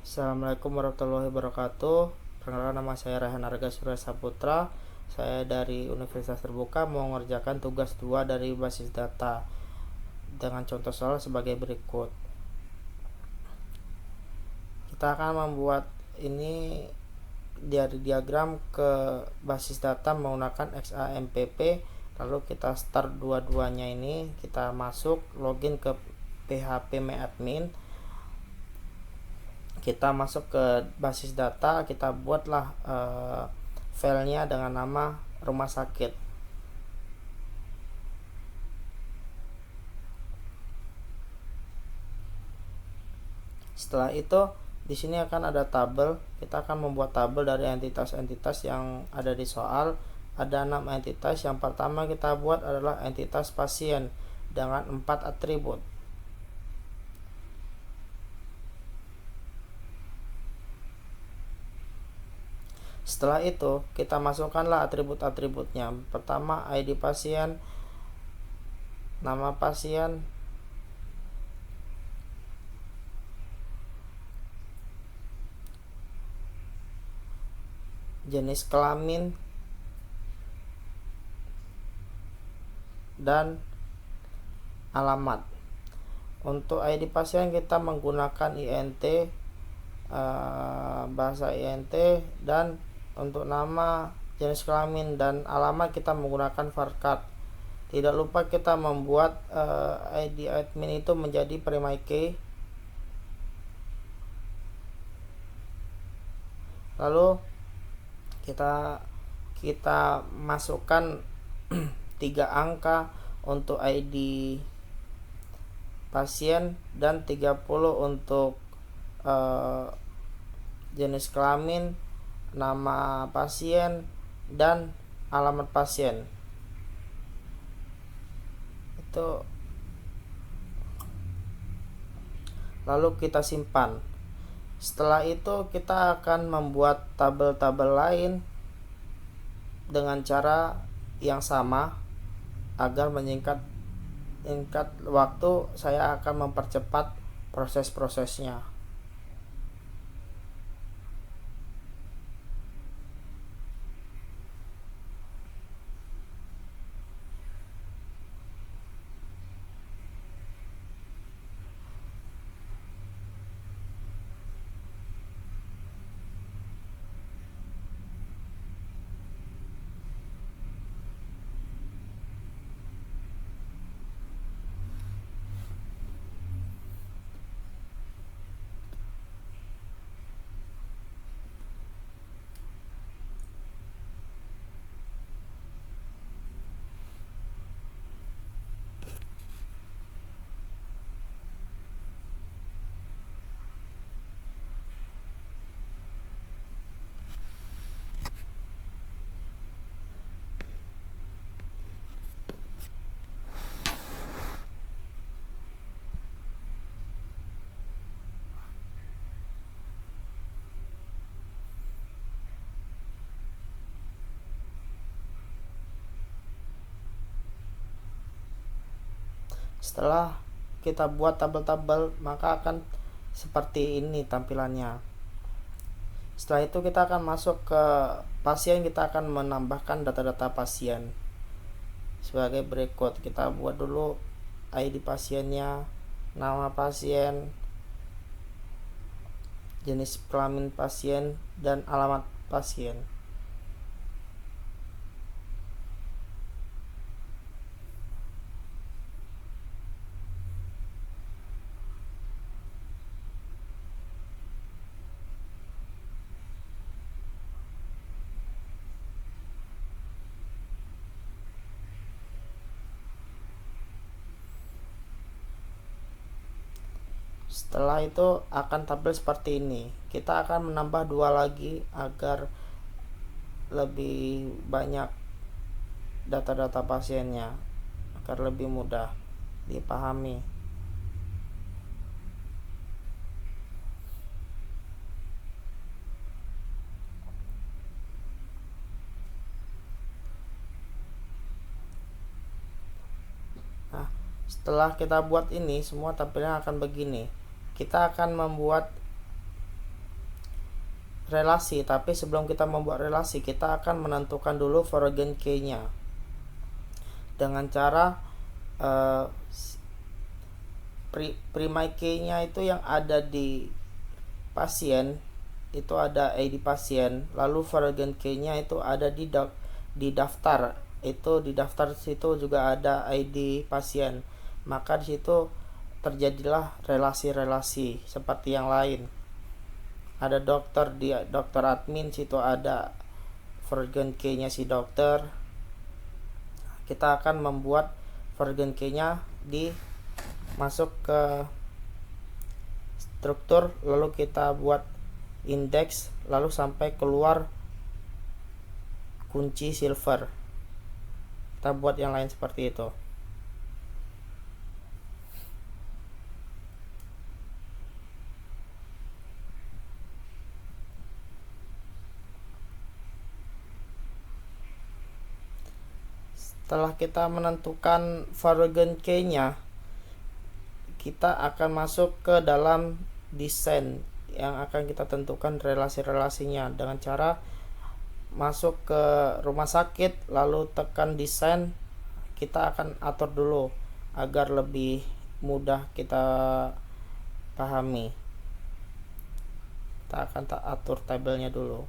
Assalamualaikum warahmatullahi wabarakatuh. Perkenalkan, nama saya Rehan Arga Surya Saputra. Saya dari Universitas Terbuka mau mengerjakan tugas 2 dari basis data dengan contoh soal sebagai berikut. Kita akan membuat ini dari diagram ke basis data menggunakan XAMPP. Lalu kita start dua-duanya ini, kita masuk login ke phpMyAdmin. Kita masuk ke basis data, kita buatlah filenya dengan nama rumah sakit. Setelah itu di sini akan ada tabel. Kita akan membuat tabel dari entitas-entitas yang ada di soal. Ada 6 entitas. Yang pertama kita buat adalah entitas pasien dengan 4 atribut. Setelah itu kita masukkanlah atribut-atributnya. Pertama ID pasien, nama pasien, jenis kelamin, dan alamat. Untuk ID pasien kita menggunakan INT, bahasa INT, dan untuk nama, jenis kelamin, dan alamat kita menggunakan varchar. Tidak lupa kita membuat ID admin itu menjadi primary key. Lalu kita masukkan 3 angka untuk ID pasien dan 30 untuk jenis kelamin, nama pasien, dan alamat pasien. Itu lalu kita simpan. Setelah itu kita akan membuat tabel-tabel lain dengan cara yang sama agar menyingkat waktu. Saya akan mempercepat proses-prosesnya. Setelah kita buat tabel-tabel, maka akan seperti ini tampilannya. Setelah itu kita akan masuk ke pasien. Kita akan menambahkan data-data pasien sebagai berikut. Kita buat dulu ID pasiennya, nama pasien, jenis kelamin pasien, dan alamat pasien. Setelah itu akan tampil seperti ini. Kita akan menambah 2 lagi agar lebih banyak data-data pasiennya, agar lebih mudah dipahami. Nah, setelah kita buat ini semua, tampilnya akan begini. Kita akan membuat relasi, tapi sebelum kita membuat relasi kita akan menentukan dulu foreign key-nya dengan cara primary key-nya itu yang ada di pasien itu ada ID pasien, lalu foreign key-nya itu ada di daftar, itu di daftar situ juga ada ID pasien, maka di situ terjadilah relasi-relasi seperti yang lain. Ada dokter, di dokter admin situ ada foreign key-nya si dokter. Kita akan membuat foreign key-nya di masuk ke struktur, lalu kita buat indeks, lalu sampai keluar kunci silver. Kita buat yang lain seperti itu. Setelah kita menentukan foreign key-nya, kita akan masuk ke dalam desain yang akan kita tentukan relasi-relasinya dengan cara masuk ke rumah sakit, lalu tekan desain. Kita akan atur dulu agar lebih mudah kita pahami. Kita akan atur tabelnya dulu.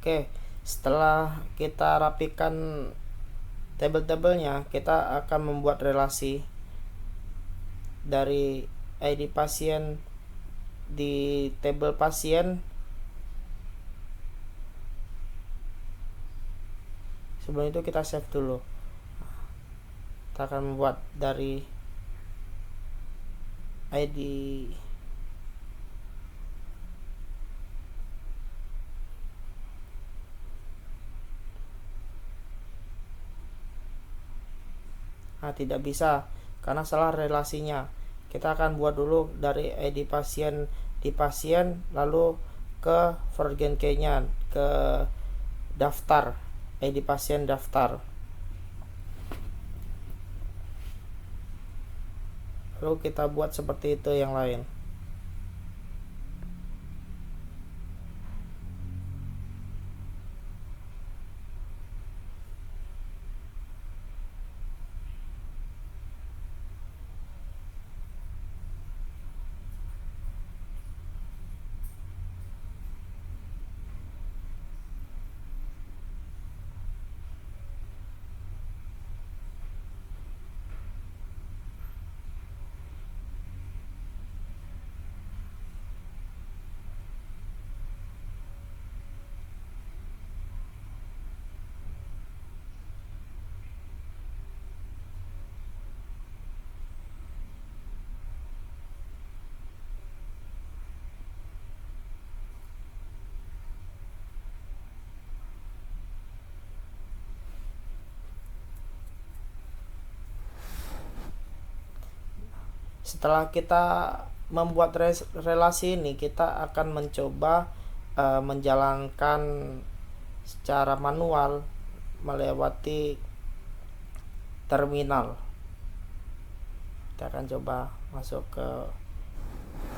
Oke, setelah kita rapikan tabel-tabelnya, kita akan membuat relasi dari ID pasien di tabel pasien. Sebelum itu kita save dulu. Kita akan membuat dari ID tidak bisa karena salah relasinya. Kita akan buat dulu dari ID pasien di pasien, lalu ke foreign key-nya ke daftar, ID pasien daftar, lalu kita buat seperti itu yang lain. Setelah kita membuat relasi ini, kita akan mencoba menjalankan secara manual melewati terminal. Kita akan coba masuk ke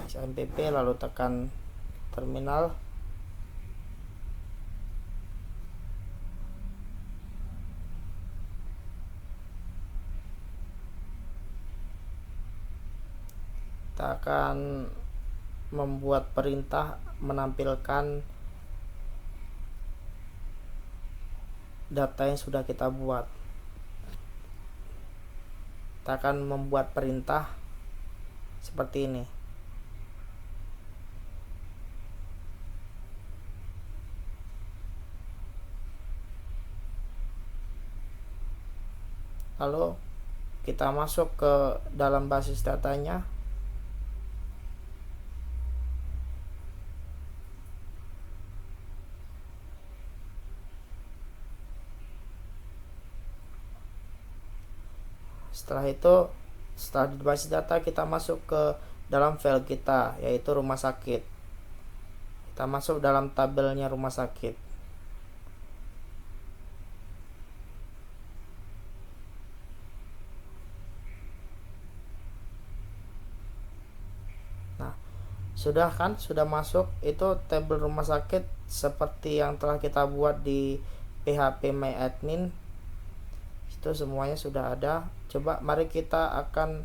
SMPP lalu tekan terminal. Kita akan membuat perintah menampilkan data yang sudah kita buat. Kita akan membuat perintah seperti ini. Lalu kita masuk ke dalam basis datanya. Setelah itu Setelah di basis data, kita masuk ke dalam file kita, yaitu rumah sakit. Kita masuk dalam tabelnya rumah sakit. Nah, sudah kan, sudah masuk. Itu tabel rumah sakit seperti yang telah kita buat di PHP My Admin. Itu semuanya sudah ada. Coba mari kita akan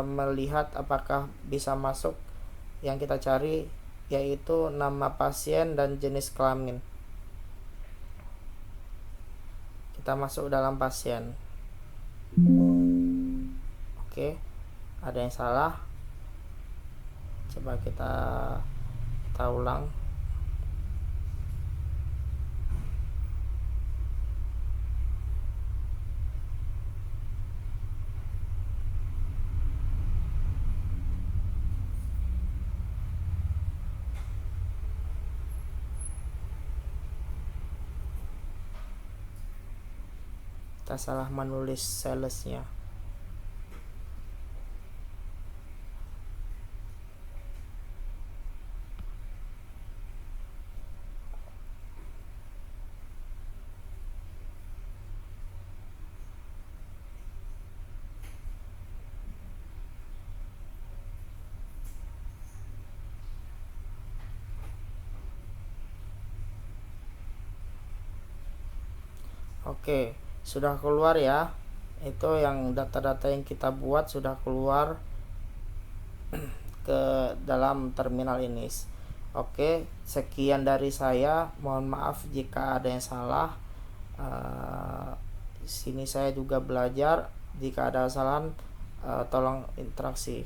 melihat apakah bisa masuk yang kita cari, yaitu nama pasien dan jenis kelamin. Kita masuk dalam pasien. Oke, ada yang salah. Coba kita ulang. Kita salah menulis salesnya. Oke, sudah keluar ya. Itu yang data-data yang kita buat sudah keluar ke dalam terminal ini. Oke, sekian dari saya. Mohon maaf jika ada yang salah. Sini saya juga belajar. Jika ada kesalahan, tolong interaksi.